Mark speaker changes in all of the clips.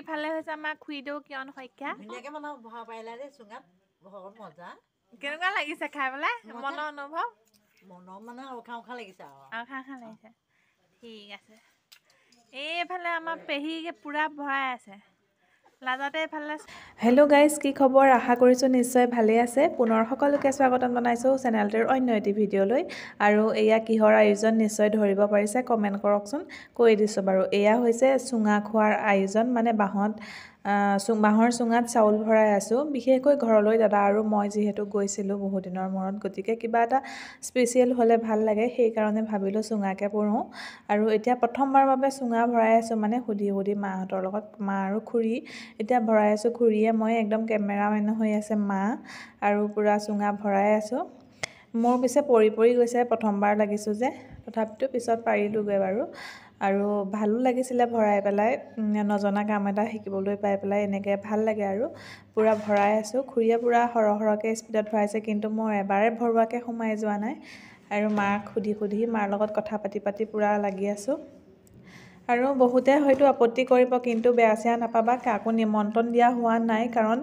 Speaker 1: ইফালে হৈছে আমাৰ খুৰীদেউ কিয়ন শইকীয়া
Speaker 2: ধুনীয়াকে মানে ভৰা পাৰিলা দেই চুঙাত বহুত মজা
Speaker 1: কেনেকুৱা লাগিছে খাই পেলাই মনৰ অনুভৱ
Speaker 2: মনৰ মানে উঠা উঠা লাগিছে
Speaker 1: আৰু খাই লাগিছে ঠিক আছে এইফালে আমাৰ পেহীকে পুৰা ভৰাই আছে লাজতে এইফালে হেল্ল' গাইজ কি খবৰ আশা কৰিছোঁ নিশ্চয় ভালেই আছে পুনৰ সকলোকে স্বাগতম জনাইছোঁ চেনেলটোৰ অন্য এটি ভিডিঅ'লৈ আৰু এয়া কিহৰ আয়োজন নিশ্চয় ধৰিব পাৰিছে কমেণ্ট কৰকচোন কৈ দিছোঁ বাৰু এয়া হৈছে চুঙা খোৱাৰ আয়োজন মানে বাঁহৰ চুঙাত চাউল ভৰাই আছোঁ বিশেষকৈ ঘৰলৈ দাদা আৰু মই যিহেতু গৈছিলোঁ বহুত দিনৰ মূৰত গতিকে কিবা এটা স্পেচিয়েল হ'লে ভাল লাগে সেইকাৰণে ভাবিলোঁ চুঙাকে পুৰোঁ আৰু এতিয়া প্ৰথমবাৰৰ বাবে চুঙা ভৰাই আছোঁ মানে সুধি মাহঁতৰ লগত মা আৰু খুৰী এতিয়া ভৰাই আছোঁ খুৰীয়ে মই একদম কেমেৰামেন হৈ আছে মা আৰু পূৰা চুঙা ভৰাই আছোঁ মোৰ পিছে পৰি গৈছে প্ৰথমবাৰ লাগিছোঁ যে তথাপিতো পিছত পাৰিলোঁগৈ বাৰু আৰু ভালো লাগিছিলে ভৰাই পেলাই নজনা কাম এটা শিকিবলৈ পাই পেলাই এনেকৈ ভাল লাগে আৰু পূৰা ভৰাই আছোঁ খুৰীয়ে পূৰা সৰহকৈ স্পীডত ভৰাইছে কিন্তু মোৰ এবাৰে ভৰোৱাকৈ সোমাই যোৱা নাই আৰু মাক সুধি মাৰ লগত কথা পাতি পূৰা লাগি আছোঁ আৰু বহুতে হয়তো আপত্তি কৰিব কিন্তু বেয়া চেয়া নাপাবা কাকো নিমন্ত্ৰণ দিয়া হোৱা নাই কাৰণ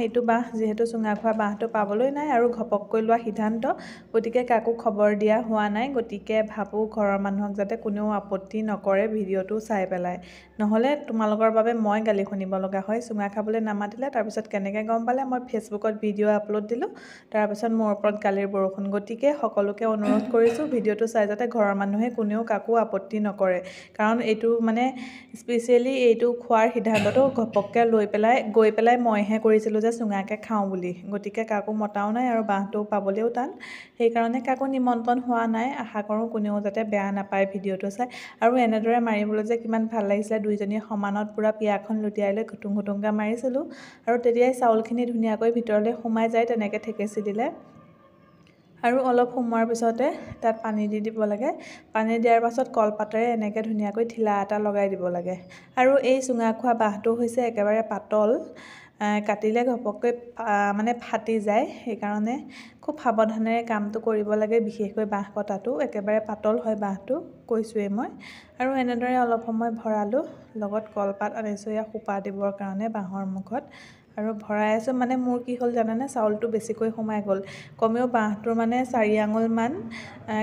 Speaker 1: এইটো বাঁহ যিহেতু চুঙা খোৱা বাঁহটো পাবলৈ নাই আৰু ঘপককৈ লোৱা সিদ্ধান্ত গতিকে কাকো খবৰ দিয়া হোৱা নাই গতিকে ভাবোঁ ঘৰৰ মানুহক যাতে কোনেও আপত্তি নকৰে ভিডিঅ'টো চাই পেলাই নহ'লে তোমালোকৰ বাবে মই গালি শুনিব লগা হয় চুঙা খাবলৈ নামাতিলে তাৰপিছত কেনেকৈ গম পালে মই ফেচবুকত ভিডিঅ' আপলোড দিলোঁ তাৰপিছত মোৰ ওপৰত গালিৰ বৰষুণ গতিকে সকলোকে অনুৰোধ কৰিছোঁ ভিডিঅ'টো চাই যাতে ঘৰৰ মানুহে কোনেও কাকো আপত্তি নকৰে কাৰণ এইটো মানে স্পেচিয়েলি এইটো খোৱাৰ সিদ্ধান্তটো ঘপককৈ গৈ পেলাই মইহে কৰিছিলোঁ যে চুঙাকৈ খাওঁ বুলি গতিকে কাকো মতাও নাই আৰু বাঁহটো পাবলৈও টান সেইকাৰণে কাকো নিমন্ত্ৰণ হোৱা নাই আশা কৰোঁ কোনেও যাতে বেয়া নাপায় ভিডিঅ'টো চাই আৰু এনেদৰে মাৰিবলৈ যে কিমান ভাল লাগিছিলে দুইজনীয়ে সমানত পূৰা পিয়াখন লুটিয়াই লৈ ঘুটুংকৈ মাৰিছিলোঁ আৰু তেতিয়াই চাউলখিনি ধুনীয়াকৈ ভিতৰলৈ সোমাই যায় তেনেকৈ ঠেকেচি দিলে আৰু অলপ সোমোৱাৰ পিছতে তাত পানী দি দিব লাগে পানী দিয়াৰ পাছত কলপাতেৰে এনেকৈ ধুনীয়াকৈ ঠিলা এটা লগাই দিব লাগে আৰু এই চুঙা খোৱা বাঁহটো হৈছে একেবাৰে পাতল কাটিলে ঘপককৈ মানে ফাটি যায় সেইকাৰণে খুব সাৱধানেৰে কামটো কৰিব লাগে বিশেষকৈ বাঁহ কটাটো একেবাৰে পাতল হয় বাঁহটো কৈছোঁৱেই মই আৰু এনেদৰে অলপ সময় ভৰালোঁ লগত কলপাত আনিছোঁ ইয়াক সোপা দিবৰ কাৰণে বাঁহৰ মুখত আৰু ভৰাই আছোঁ মানে মোৰ কি হ'ল জানানে চাউলটো বেছিকৈ সোমাই গ'ল কমেও বাঁহটোৰ মানে 4 আঙুলমান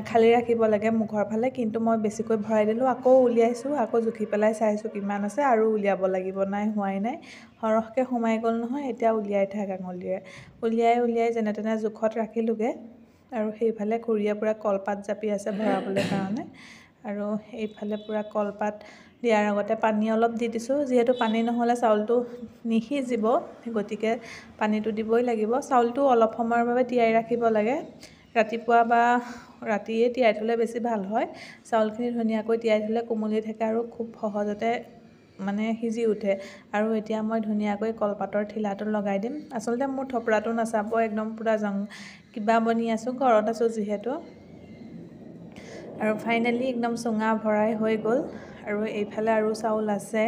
Speaker 1: খালী ৰাখিব লাগে মুখৰ ফালে কিন্তু মই বেছিকৈ ভৰাই দিলোঁ আকৌ উলিয়াইছোঁ আকৌ জুখি পেলাই চাইছোঁ কিমান আছে আৰু উলিয়াব লাগিব নাই হোৱাই নাই সৰহকৈ সোমাই গ'ল নহয় এতিয়া উলিয়াই থাক আঙুলিৰে উলিয়াই যেনে তেনে জোখত ৰাখিলোঁগৈ আৰু সেইফালে খুৰীয়ে পূৰা কলপাত জাপি আছে ভৰাবলৈ কাৰণে আৰু এইফালে পূৰা কলপাত দিয়াৰ আগতে পানী অলপ দি দিছোঁ যিহেতু পানী নহ'লে চাউলটো নিসিজিব গতিকে পানীটো দিবই লাগিব চাউলটো অলপ সময়ৰ বাবে তিয়াই ৰাখিব লাগে ৰাতিপুৱা বা ৰাতিয়ে তিয়াই থ'লে বেছি ভাল হয় চাউলখিনি ধুনীয়াকৈ তিয়াই থ'লে কোমলি থাকে আৰু খুব সহজতে মানে সিজি উঠে আৰু এতিয়া মই ধুনীয়াকৈ কলপাতৰ ঠিলাটো লগাই দিম আচলতে মোৰ থপৰাটো নাচাব একদম পূৰা কিবা বনি আছোঁ ঘৰত আছোঁ যিহেতু আৰু ফাইনেলি একদম চুঙা ভৰাই হৈ গ'ল আৰু এইফালে আৰু চাউল আছে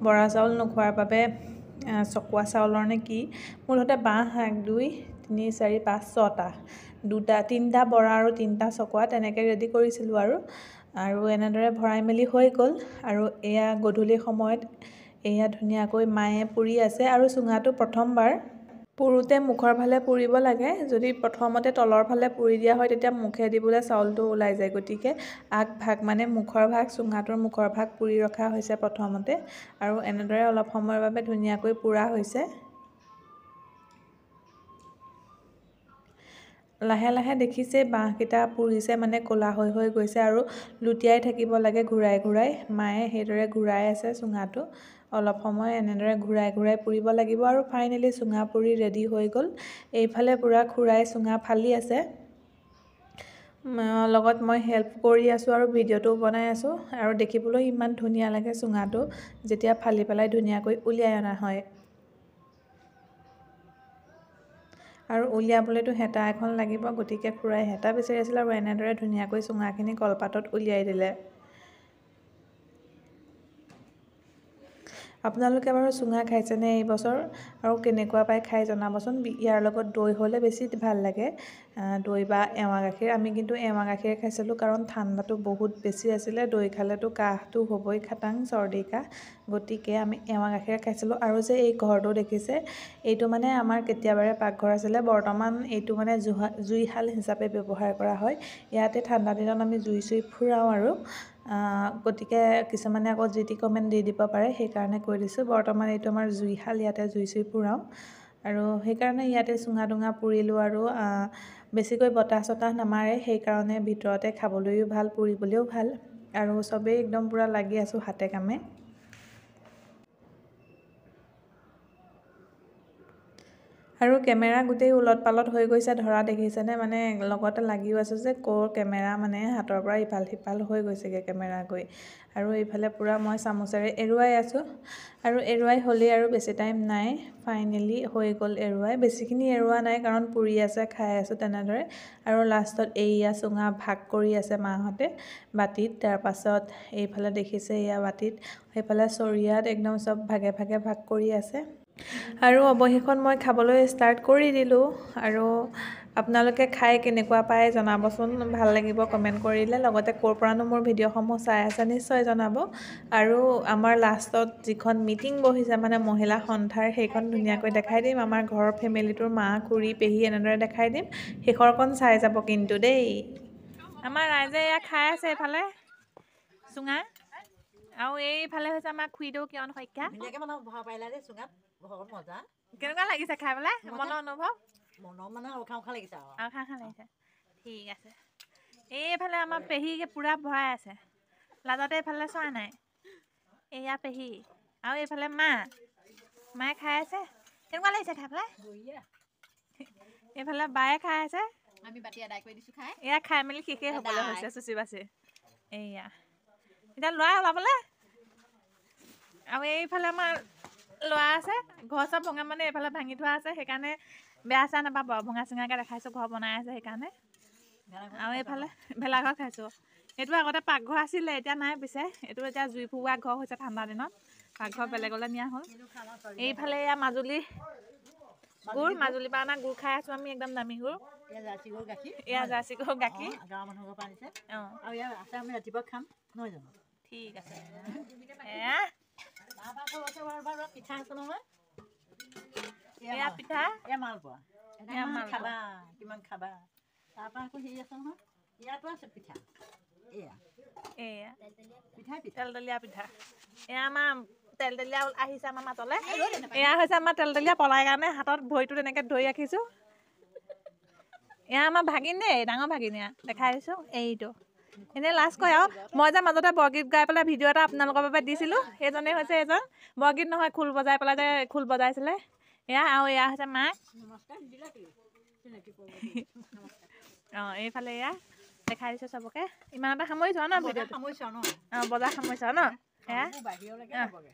Speaker 1: বৰা চাউল নোখোৱাৰ বাবে চকোৱা চাউলৰ নে কি মুঠতে বাঁহ 1 2 3 4 5 6টা 3টা বৰা আৰু 3টা চকোৱা তেনেকৈ ৰেডি কৰিছিলোঁ আৰু এনেদৰে ভৰাই মেলি হৈ গ'ল আৰু এয়া গধূলি সময়ত এয়া ধুনীয়াকৈ মায়ে পুৰি আছে আৰু চুঙাটো প্ৰথমবাৰ পুৰোতে মুখৰ ফালে পুৰিব লাগে যদি প্ৰথমতে তলৰ ফালে পুৰি দিয়া হয় তেতিয়া মুখেদি বোলে চাউলটো ওলাই যায় গতিকে আগভাগ মানে মুখৰ ভাগ চুঙাটোৰ মুখৰ ভাগ পুৰি ৰখা হৈছে প্ৰথমতে আৰু এনেদৰে অলপ সময়ৰ বাবে ধুনীয়াকৈ পুৰা হৈছে লাহে লাহে দেখিছে বাঁহকেইটা পুৰিছে মানে ক'লা হৈ গৈছে আৰু লুটিয়াই থাকিব লাগে ঘূৰাই মায়ে সেইদৰে ঘূৰাই আছে চুঙাটো অলপ সময় এনেদৰে ঘূৰাই পুৰিব লাগিব আৰু ফাইনেলি চুঙা পুৰি ৰেডি হৈ গ'ল এইফালে পূৰা খুৰাই চুঙা ফালি আছে লগত মই হেল্প কৰি আছোঁ আৰু ভিডিঅ'টো বনাই আছোঁ আৰু দেখিবলৈ ইমান ধুনীয়া লাগে চুঙাটো যেতিয়া ফালি পেলাই ধুনীয়াকৈ উলিয়াই অনা হয় আৰু উলিয়াবলৈতো হেতা এখন লাগিব গতিকে খুৰাই হেতা বিচাৰি আছিল আৰু এনেদৰে ধুনীয়াকৈ চুঙাখিনি কলপাতত উলিয়াই দিলে আপোনালোকে বাৰু চুঙা খাইছেনে এই বছৰ আৰু কেনেকুৱা পাই খাই জনাবচোন। ইয়াৰ লগত দৈ হ'লে বেছি ভাল লাগে, দৈ বা এৱা গাখীৰ। আমি কিন্তু এৱা গাখীৰ খাইছিলোঁ কাৰণ ঠাণ্ডাটো বহুত বেছি আছিলে, দৈ খালেতো কাহটো হ'বই, খাটাং চৰ্দি কাহ, গতিকে আমি এৱা গাখীৰ খাইছিলোঁ। আৰু যে এই ঘৰটো দেখিছে, এইটো মানে আমাৰ কেতিয়াবাৰে পাকঘৰ আছিলে, বৰ্তমান এইটো মানে জুইশাল হিচাপে ব্যৱহাৰ কৰা হয়। ইয়াতে ঠাণ্ডা দিনত আমি জুই চুই ফুৰাওঁ আৰু গতিকে কিছুমানে আকৌ যি টি কমেণ্ট দি দিব পাৰে, সেইকাৰণে কৈ দিছোঁ। বৰ্তমান এইটো আমাৰ জুইশাল, ইয়াতে জুই চুই ফুৰাওঁ আৰু সেইকাৰণে ইয়াতে চুঙা টুঙা পুৰিলোঁ আৰু বেছিকৈ বতাহ চতাহ নামাৰে, সেইকাৰণে ভিতৰতে খাবলৈও ভাল, পুৰিবলৈও ভাল আৰু চবেই একদম পূৰা লাগি আছোঁ হাতে কামে। আৰু কেমেৰা গোটেই ওলট পালট হৈ গৈছে, ধৰা দেখিছেনে, মানে লগতে লাগিও আছোঁ যে ক'ৰ কেমেৰা মানে হাতৰ পৰা ইফাল সিফাল হৈ গৈছেগৈ কেমেৰা গৈ। আৰু এইফালে পূৰা মই চামুচেৰে এৰুৱাই আছোঁ আৰু এৰুৱাই হ'লেই আৰু বেছি টাইম নাই, ফাইনেলি হৈ গ'ল এৰুৱাই। বেছিখিনি এৰুৱা নাই কাৰণ পুৰি আছে, খাই আছোঁ তেনেদৰে। আৰু লাষ্টত এইয়া চুঙা ভাগ কৰি আছে মাহঁতে বাতিত, তাৰপাছত এইফালে দেখিছে এয়া বাতিত, সেইফালে চৰিয়াত একদম চব ভাগে ভাগে ভাগ কৰি আছে। আৰু অৱশেষত মই খাবলৈ ষ্টাৰ্ট কৰি দিলোঁ। আৰু আপোনালোকে খাই কেনেকুৱা পায় জনাবচোন, ভাল লাগিব কমেণ্ট কৰিলে। লগতে ক'ৰ পৰানো মোৰ ভিডিঅ'সমূহ চাই আছে নিশ্চয় জনাব। আৰু আমাৰ লাষ্টত যিখন মিটিং বহিছে মানে মহিলা সন্থাৰ, সেইখন ধুনীয়াকৈ দেখাই দিম। আমাৰ ঘৰৰ ফেমিলিটোৰ মা, খুৰী, পেহী এনেদৰে দেখাই দিম। শেষৰকণ চাই যাব কিন্তু দেই। আমাৰ ৰাইজে এয়া খাই আছে এইফালে চুঙা, আৰু এইফালে হৈছে আমাৰ খুৰীদেউ কিৰণ শইকীয়া।
Speaker 2: ধুনীয়াকৈ মানে বহাব পাৰিলা দেই চুঙাত, ঘৰত মজা।
Speaker 1: কেনেকুৱা লাগিছে খাই পেলাই, মনৰ অনুভৱ?
Speaker 2: মনৰ মানে উখা লাগিছে
Speaker 1: আৰু খাই লাগিছে। ঠিক আছে। এইফালে আমাৰ পেহীকে পূৰা ভৰাই আছে, লাজতে এইফালে চোৱা নাই। এয়া পেহী আৰু এইফালে মায়ে খাই আছে। কেনেকুৱা লাগিছে খাই পেলাই? এইফালে বায়ে খাই আছে, আমি বাতি আদায় কৰি দিছোঁ খাই। এয়া খাই মেলি শেষেই হ'বলৈ হৈছে চুচি বাচি। এইয়া এতিয়া ল'ৰাই ওলাবলৈ, আৰু এইফালে আমাৰ ল'ৰা আছে। ঘৰ চব ভঙা মানে এইফালে ভাঙি থোৱা আছে, সেইকাৰণে বেয়া চেয়া নাপাব আৰু ভঙা চিঙাকৈ দেখাইছোঁ, ঘৰ বনাই আছে সেইকাৰণে। আৰু এইফালে ভেলাঘৰ খাইছোঁ। এইটো আগতে পাকঘৰ আছিলে, এতিয়া নাই পিছে। এইটো এতিয়া জুই ফুৰোৱা ঘৰ হৈছে ঠাণ্ডা দিনত, পাকঘৰ বেলেগলৈ নিয়া হ'ল। এইফালে এয়া মাজুলীৰ পৰা অনা গুড় খাই আছোঁ আমি, একদম দামী গুড়। এয়া জাৰ্চি গৰু গাখীৰ,
Speaker 2: গাঁৱৰ মানুহৰ পৰা আনিছে।
Speaker 1: অঁ
Speaker 2: আৰু ইয়াৰ আছে, আমি ৰাতিপুৱা খাম নহয় জানো?
Speaker 1: ঠিক আছে। এয়া
Speaker 2: পিঠা আছে নহয়,
Speaker 1: এয়া পিঠা,
Speaker 2: এয়া মালপোৱা,
Speaker 1: এয়া মালপোৱা
Speaker 2: খাবা কিমান খাবা। তাৰপৰা আকৌ হেৰি আছে নহয়, ইয়াতো আছে পিঠা, এয়া
Speaker 1: তেলতেলীয়া পিঠা। এয়া আমাৰ তেলতেলীয়া আহিছে আমাৰ মাজলৈ। এয়া হৈছে আমাৰ তেলতেলীয়া পলাই কাৰণে হাতত ভৰিটো তেনেকৈ ধৰি ৰাখিছোঁ। এয়া আমাৰ ভাগিন দেই, ডাঙৰ ভাগিন। এয়া দেখাই দিছোঁ, এইটো এনেই লাজ কৰে আৰু। মই যে মাজতে বৰগীত গাই পেলাই ভিডিঅ' এটা আপোনালোকৰ বাবে দিছিলোঁ, সেইজনেই হৈছে এইজন। বৰগীত নহয়, খোল বজাই পেলাই যে খোল বজাইছিলে। এয়া আৰু এয়া হৈছে মাক। অঁ এইফালে এয়া দেখাই দিছোঁ চবকে। ইমানতে সামৰিছোঁ ন ভিডিঅ'টো?
Speaker 2: সামৰিছোঁ ন?
Speaker 1: অঁ বজাৰ সামৰিছোঁ ন? এয়া
Speaker 2: বাহিৰলৈকে যাবগৈ।